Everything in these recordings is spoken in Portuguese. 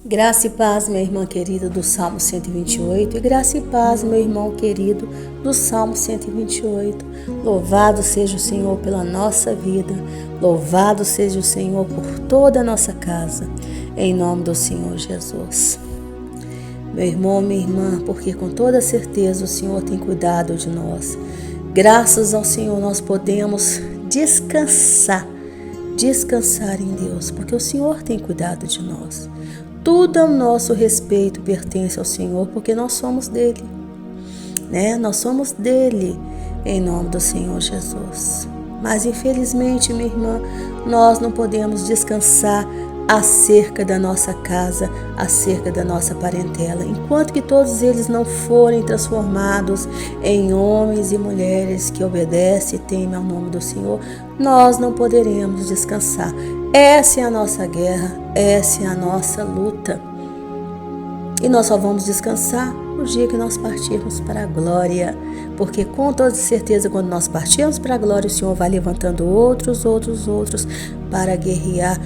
Graça e paz, minha irmã querida, do Salmo 128, e graça e paz, meu irmão querido, do Salmo 128. Louvado seja o Senhor pela nossa vida, louvado seja o Senhor por toda a nossa casa, em nome do Senhor Jesus. Meu irmão, minha irmã, porque com toda certeza o Senhor tem cuidado de nós. Graças ao Senhor nós podemos descansar em Deus, porque o Senhor tem cuidado de nós. Tudo ao nosso respeito pertence ao Senhor, porque nós somos dele, né? Nós somos dele, em nome do Senhor Jesus. Mas infelizmente, minha irmã, nós não podemos descansar acerca da nossa casa, acerca da nossa parentela, enquanto que todos eles não forem transformados em homens e mulheres que obedecem e temem ao nome do Senhor, nós não poderemos descansar. Essa é a nossa guerra, essa é a nossa luta. E nós só vamos descansar no dia que nós partirmos para a glória, porque com toda certeza quando nós partirmos para a glória, o Senhor vai levantando outros para guerrear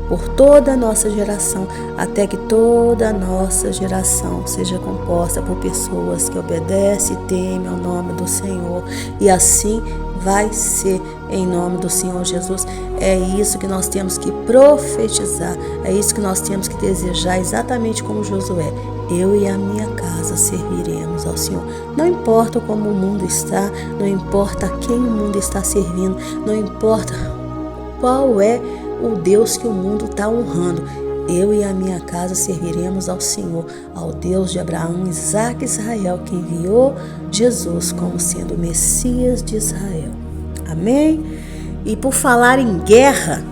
por toda a nossa geração, até que toda a nossa geração seja composta por pessoas que obedecem e temem ao nome do Senhor. E assim vai ser em nome do Senhor Jesus. É isso que nós temos que profetizar, é isso que nós temos que desejar, exatamente como Josué. Eu e a minha casa serviremos ao Senhor. Não importa como o mundo está, não importa a quem o mundo está servindo, não importa qual é o Deus que o mundo está honrando. Eu e a minha casa serviremos ao Senhor, ao Deus de Abraão, Isaque e Israel, que enviou Jesus como sendo o Messias de Israel. Amém? E por falar em guerra,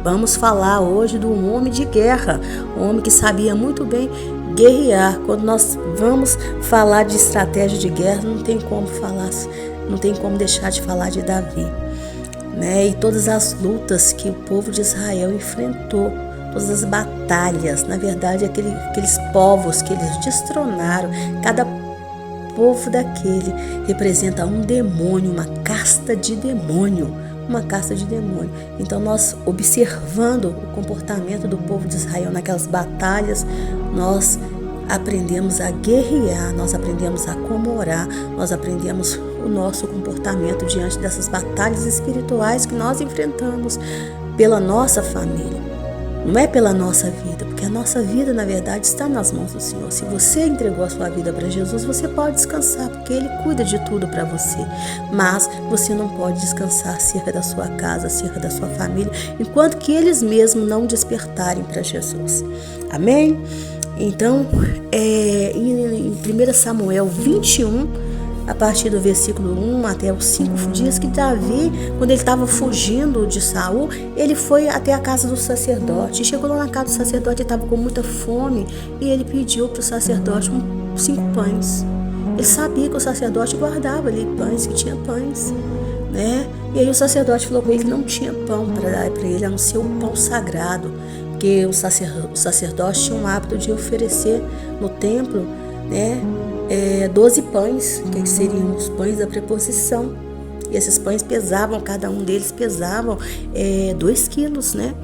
vamos falar hoje de um homem de guerra, um homem que sabia muito bem guerrear. Quando nós vamos falar de estratégia de guerra, não tem como deixar de falar de Davi. E todas as lutas que o povo de Israel enfrentou, todas as batalhas, na verdade aqueles povos que eles destronaram, cada povo daquele representa um demônio, uma casta de demônio. Então nós, observando o comportamento do povo de Israel naquelas batalhas, nós aprendemos a guerrear, nós aprendemos a como orar, nós aprendemos o nosso comportamento diante dessas batalhas espirituais que nós enfrentamos pela nossa família. Não é pela nossa vida, porque a nossa vida, na verdade, está nas mãos do Senhor. Se você entregou a sua vida para Jesus, você pode descansar, porque Ele cuida de tudo para você. Mas você não pode descansar acerca da sua casa, acerca da sua família, enquanto que eles mesmos não despertarem para Jesus. Amém? Então, em 1 Samuel 21, a partir do versículo 1 até o 5, diz que Davi, quando ele estava fugindo de Saul, ele foi até a casa do sacerdote. Chegou lá na casa do sacerdote, ele estava com muita fome e ele pediu para o sacerdote 5 pães. Ele sabia que o sacerdote guardava ali pães, que tinha pães, né? E aí o sacerdote falou com ele que não tinha pão para dar para ele, a não ser o pão sagrado, porque o sacerdote tinha um hábito de oferecer no templo, 12 pães, que seriam os pães da preposição. E esses pães pesavam, cada um deles pesavam 2 quilos, né?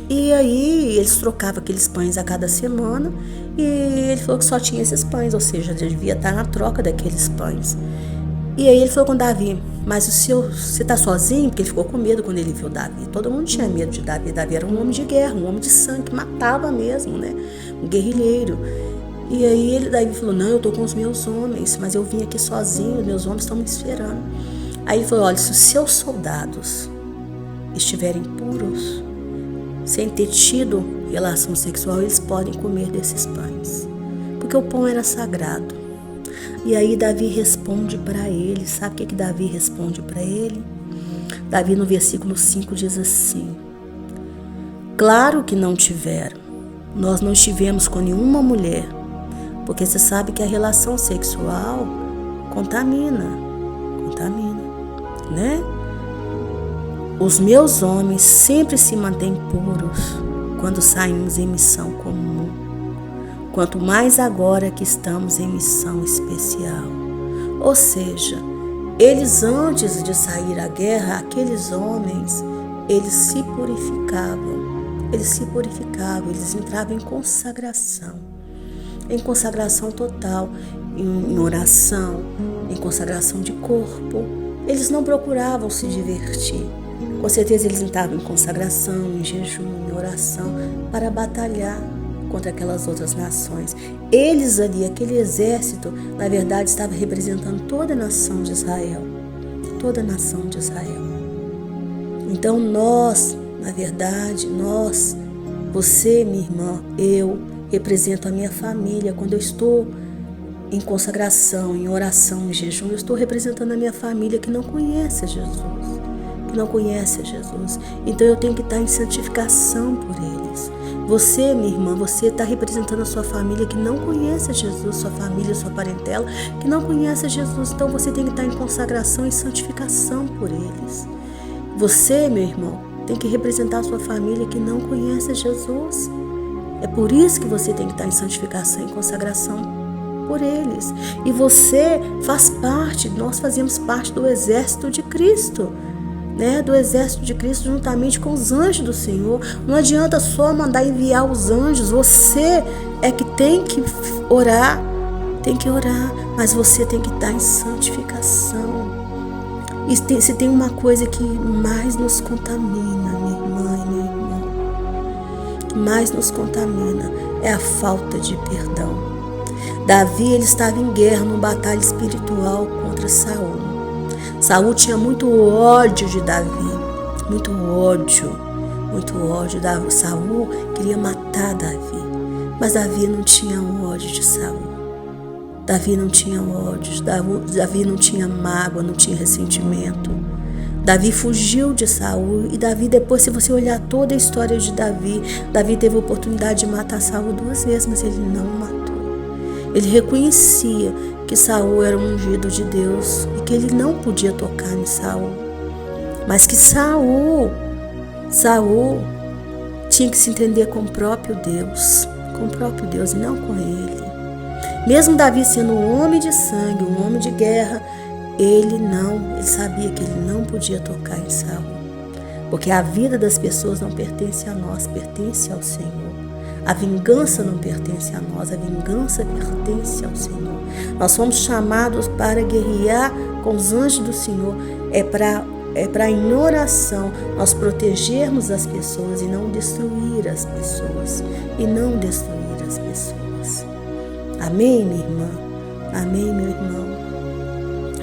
E aí eles trocavam aqueles pães a cada semana e ele falou que só tinha esses pães, ou seja, devia estar na troca daqueles pães. E aí ele falou com Davi, mas você está sozinho? Porque ele ficou com medo quando ele viu Davi. Todo mundo tinha medo de Davi. Davi era um homem de guerra, um homem de sangue, que matava mesmo, né? Um guerrilheiro. E aí Davi falou, não, eu estou com os meus homens, mas eu vim aqui sozinho, meus homens estão me esperando. Aí ele falou, olha, se os seus soldados estiverem puros, sem ter tido relação sexual, eles podem comer desses pães, porque o pão era sagrado. E aí Davi responde para ele, sabe o que Davi responde para ele? Davi no versículo 5 diz assim, claro que não tiveram, nós não estivemos com nenhuma mulher, porque você sabe que a relação sexual contamina, né? Os meus homens sempre se mantêm puros quando saímos em missão comum, quanto mais agora que estamos em missão especial. Ou seja, eles antes de sair à guerra, aqueles homens, eles se purificavam, eles se purificavam, eles entravam em consagração total, em oração, em consagração de corpo. Eles não procuravam se divertir. Com certeza eles entravam em consagração, em jejum, em oração, para batalhar contra aquelas outras nações. Eles ali, aquele exército, na verdade, estava representando toda a nação de Israel. Toda a nação de Israel. Então nós, na verdade, você, minha irmã, eu represento a minha família. Quando eu estou em consagração, em oração, em jejum, eu estou representando a minha família que não conhece Jesus. Então eu tenho que estar em santificação por eles. Você, minha irmã, você está representando a sua família que não conhece Jesus, sua família, sua parentela, que não conhece Jesus. Então você tem que estar em consagração e santificação por eles. Você, meu irmão, tem que representar a sua família que não conhece Jesus. É por isso que você tem que estar em santificação e consagração por eles. E você faz parte, nós fazemos parte do exército de Cristo. Do exército de Cristo juntamente com os anjos do Senhor. Não adianta só mandar enviar os anjos. Você é que tem que orar, mas você tem que estar em santificação. E se tem uma coisa que mais nos contamina, minha irmã e meu irmão, que mais nos contamina é a falta de perdão. Davi, ele estava em guerra, numa batalha espiritual contra Saul. Saul tinha muito ódio de Davi, muito ódio. Saul queria matar Davi, mas Davi não tinha ódio de Saul. Davi não tinha ódio, Davi não tinha mágoa, não tinha ressentimento. Davi fugiu de Saul e Davi, depois, se você olhar toda a história de Davi teve a oportunidade de matar Saul 2 vezes, mas ele não matou. Ele reconhecia que Saul era um ungido de Deus e que ele não podia tocar em Saul. Mas que Saul tinha que se entender com o próprio Deus e não com ele. Mesmo Davi sendo um homem de sangue, um homem de guerra, ele sabia que ele não podia tocar em Saul. Porque a vida das pessoas não pertence a nós, pertence ao Senhor. A vingança não pertence a nós, a vingança pertence ao Senhor. Nós somos chamados para guerrear com os anjos do Senhor. É para em oração nós protegermos as pessoas e não destruir as pessoas. Amém, minha irmã? Amém, meu irmão?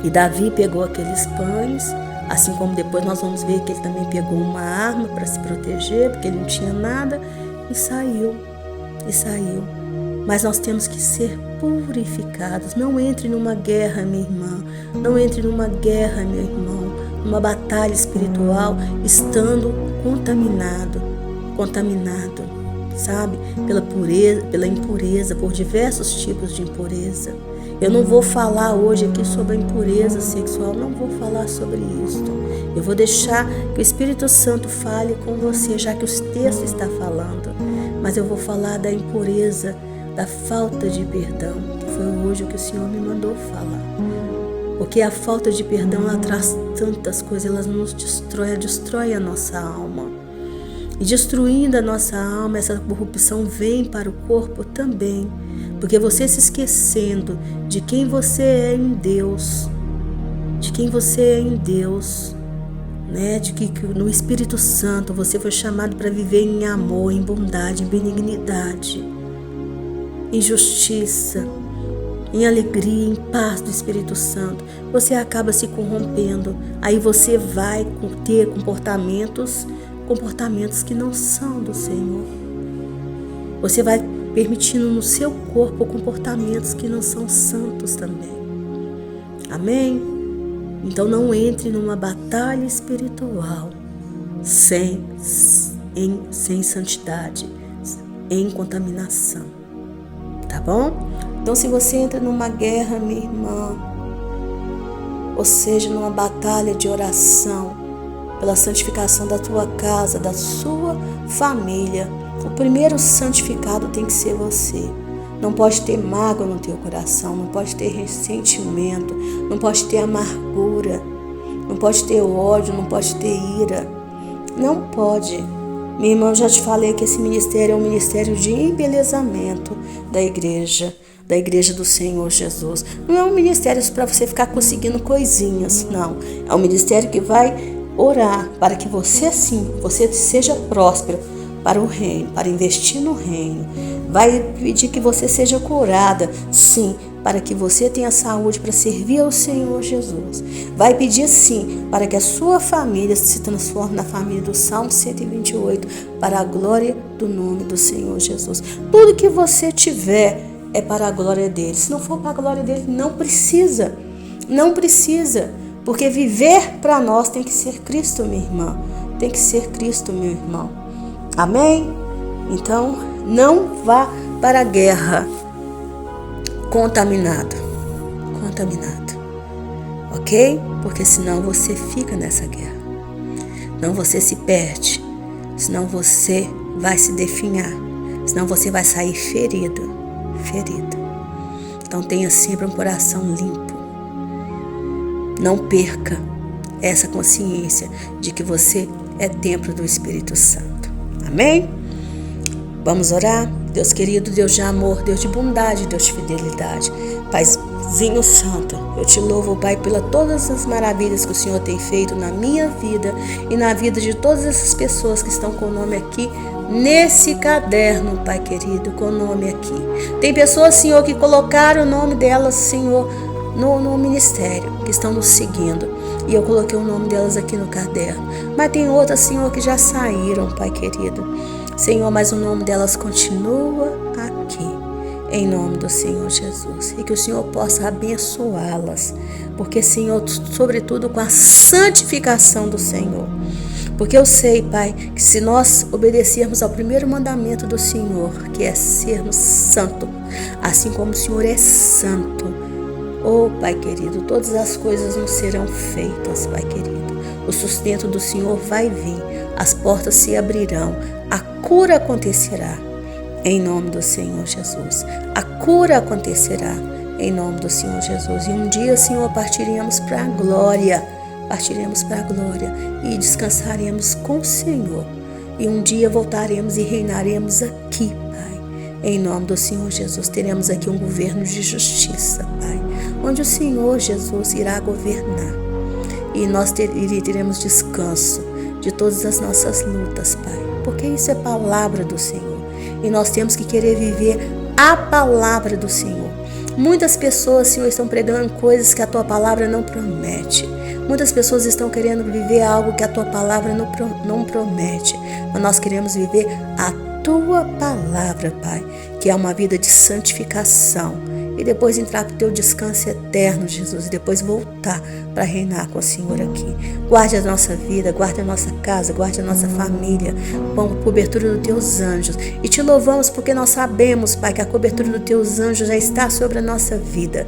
E Davi pegou aqueles pães, assim como depois nós vamos ver que ele também pegou uma arma para se proteger, porque ele não tinha nada, e saiu. Mas nós temos que ser purificados. Não entre numa guerra, minha irmã. Não entre numa guerra, meu irmão. Numa batalha espiritual, estando contaminado, sabe? Pela impureza, por diversos tipos de impureza. Eu não vou falar hoje aqui sobre a impureza sexual, não vou falar sobre isso. Eu vou deixar que o Espírito Santo fale com você, já que o texto está falando. Mas eu vou falar da impureza, da falta de perdão, que foi hoje o que o Senhor me mandou falar. Porque a falta de perdão, ela traz tantas coisas, ela nos destrói a nossa alma. E destruindo a nossa alma, essa corrupção vem para o corpo também. Porque você se esquecendo de quem você é em Deus, né? De que no Espírito Santo você foi chamado para viver em amor, em bondade, em benignidade, em justiça, em alegria, em paz do Espírito Santo. Você acaba se corrompendo. Aí você vai ter comportamentos que não são do Senhor. Você vai permitindo no seu corpo comportamentos que não são santos também. Amém? Então não entre numa batalha espiritual sem santidade, em contaminação. Tá bom? Então se você entra numa guerra, minha irmã, ou seja, numa batalha de oração, pela santificação da tua casa, da sua família, o primeiro santificado tem que ser você. Não pode ter mágoa no teu coração, não pode ter ressentimento, não pode ter amargura, não pode ter ódio, não pode ter ira. Não pode. Minha irmã, eu já te falei que esse ministério é um ministério de embelezamento da igreja do Senhor Jesus. Não é um ministério para você ficar conseguindo coisinhas, não. É um ministério que vai orar para que você seja próspero para o reino, para investir no reino. Vai pedir que você seja curada, sim, para que você tenha saúde para servir ao Senhor Jesus. Vai pedir, sim, para que a sua família se transforme na família do Salmo 128, para a glória do nome do Senhor Jesus. Tudo que você tiver é para a glória dele. Se não for para a glória dele, não precisa. Não precisa. Porque viver para nós tem que ser Cristo, minha irmã. Tem que ser Cristo, meu irmão. Amém? Então, não vá para a guerra contaminado. Ok? Porque senão você fica nessa guerra. Senão você se perde. Senão você vai se definhar. Senão você vai sair ferido. Então tenha sempre um coração limpo. Não perca essa consciência de que você é templo do Espírito Santo. Amém? Vamos orar? Deus querido, Deus de amor, Deus de bondade, Deus de fidelidade. Paizinho Santo, eu te louvo, Pai, pelas todas as maravilhas que o Senhor tem feito na minha vida e na vida de todas essas pessoas que estão com o nome aqui nesse caderno, Pai querido, com o nome aqui. Tem pessoas, Senhor, que colocaram o nome delas, Senhor, no ministério, que estão nos seguindo. E eu coloquei o nome delas aqui no caderno. Mas tem outras, Senhor, que já saíram, Pai querido. Senhor, mas o nome delas continua aqui, em nome do Senhor Jesus. E que o Senhor possa abençoá-las. Porque, Senhor, sobretudo com a santificação do Senhor. Porque eu sei, Pai, que se nós obedecermos ao primeiro mandamento do Senhor, que é sermos santos, assim como o Senhor é santo, oh, Pai querido, todas as coisas nos serão feitas, Pai querido. O sustento do Senhor vai vir, as portas se abrirão, a cura acontecerá, em nome do Senhor Jesus. A cura acontecerá, em nome do Senhor Jesus. E um dia, Senhor, partiremos para a glória e descansaremos com o Senhor. E um dia voltaremos e reinaremos aqui, Pai. Em nome do Senhor Jesus, teremos aqui um governo de justiça, Pai, onde o Senhor Jesus irá governar. E nós teremos descanso de todas as nossas lutas, Pai, porque isso é palavra do Senhor. E nós temos que querer viver a palavra do Senhor. Muitas pessoas, Senhor, estão pregando coisas que a Tua palavra não promete. Muitas pessoas estão querendo viver algo que a Tua palavra não promete. Mas nós queremos viver a Tua palavra, Pai, que é uma vida de santificação. E depois entrar para o Teu descanso eterno, Jesus. E depois voltar para reinar com o Senhor aqui. Guarde a nossa vida, guarde a nossa casa, guarde a nossa família. Com a cobertura dos Teus anjos. E Te louvamos porque nós sabemos, Pai, que a cobertura dos Teus anjos já está sobre a nossa vida.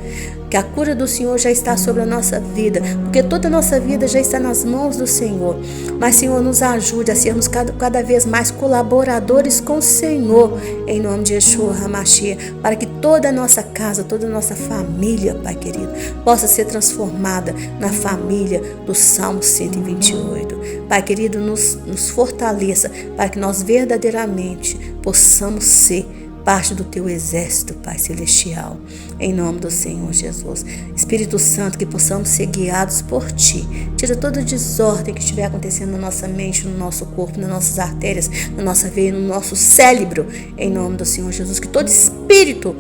Que a cura do Senhor já está sobre a nossa vida. Porque toda a nossa vida já está nas mãos do Senhor. Mas, Senhor, nos ajude a sermos cada vez mais colaboradores com o Senhor. Em nome de Yeshua HaMashiach. Para que toda a nossa casa, toda a nossa família, Pai querido, possa ser transformada na família do Salmo 128. Pai querido, nos fortaleça para que nós verdadeiramente possamos ser parte do Teu exército, Pai celestial, em nome do Senhor Jesus. Espírito Santo, que possamos ser guiados por Ti. Tira toda desordem que estiver acontecendo na nossa mente, no nosso corpo, nas nossas artérias, na nossa veia, no nosso cérebro, em nome do Senhor Jesus. Que todo espírito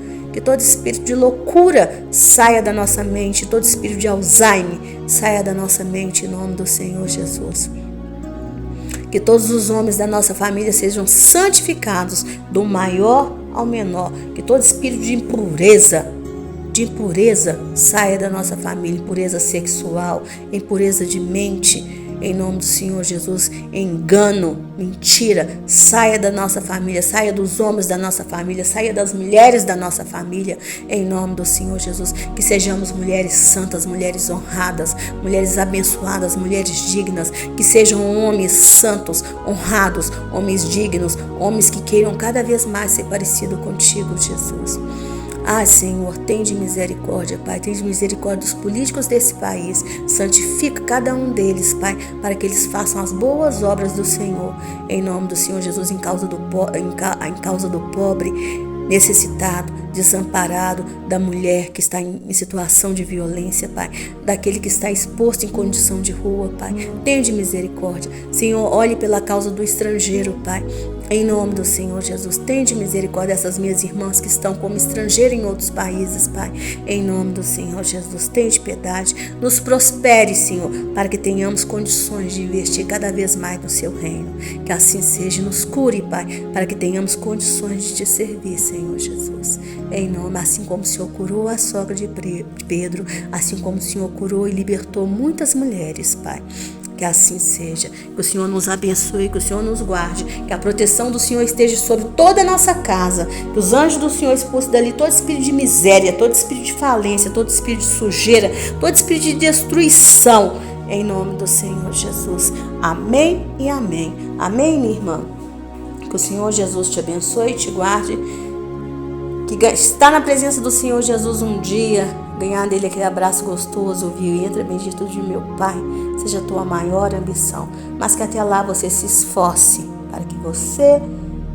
de loucura saia da nossa mente, todo espírito de Alzheimer saia da nossa mente, em nome do Senhor Jesus. Que todos os homens da nossa família sejam santificados, do maior ao menor. Que todo espírito de impureza saia da nossa família, impureza sexual, impureza de mente, em nome do Senhor Jesus. Engano, mentira, saia da nossa família, saia dos homens da nossa família, saia das mulheres da nossa família, em nome do Senhor Jesus. Que sejamos mulheres santas, mulheres honradas, mulheres abençoadas, mulheres dignas. Que sejam homens santos, honrados, homens dignos, homens que queiram cada vez mais ser parecido contigo, Jesus. Senhor, tem de misericórdia, Pai, tem de misericórdia dos políticos desse país. Santifica cada um deles, Pai, para que eles façam as boas obras do Senhor. Em nome do Senhor Jesus, em causa do pobre, necessitado, desamparado, da mulher que está em situação de violência, Pai, daquele que está exposto em condição de rua, Pai. Tenha de misericórdia. Senhor, olhe pela causa do estrangeiro, Pai. Em nome do Senhor Jesus, tenha de misericórdia dessas minhas irmãs que estão como estrangeiras em outros países, Pai. Em nome do Senhor Jesus, tenha de piedade. Nos prospere, Senhor, para que tenhamos condições de investir cada vez mais no Seu reino. Que assim seja. Nos cure, Pai, para que tenhamos condições de Te servir, Senhor Jesus. Em nome, assim como o Senhor curou a sogra de Pedro, assim como o Senhor curou e libertou muitas mulheres, Pai. Que assim seja, que o Senhor nos abençoe, que o Senhor nos guarde, que a proteção do Senhor esteja sobre toda a nossa casa, que os anjos do Senhor expulsem dali todo espírito de miséria, todo espírito de falência, todo espírito de sujeira, todo espírito de destruição, em nome do Senhor Jesus. Amém e amém. Amém, minha irmã? Que o Senhor Jesus te abençoe e te guarde, que estar na presença do Senhor Jesus um dia, ganhar dele aquele abraço gostoso, viu? E entra bendito de meu Pai, seja a tua maior ambição, mas que até lá você se esforce para que você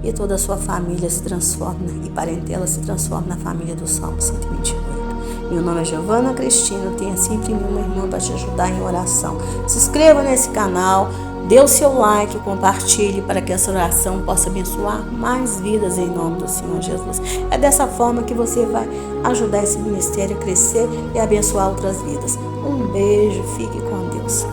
e toda a sua família se transformem, e parentela se transforme na família do Salmo 128. Meu nome é Giovana Cristina, tenha sempre uma irmã para te ajudar em oração. Se inscreva nesse canal, dê o seu like, compartilhe para que essa oração possa abençoar mais vidas em nome do Senhor Jesus. É dessa forma que você vai ajudar esse ministério a crescer e abençoar outras vidas. Um beijo, fique com Deus.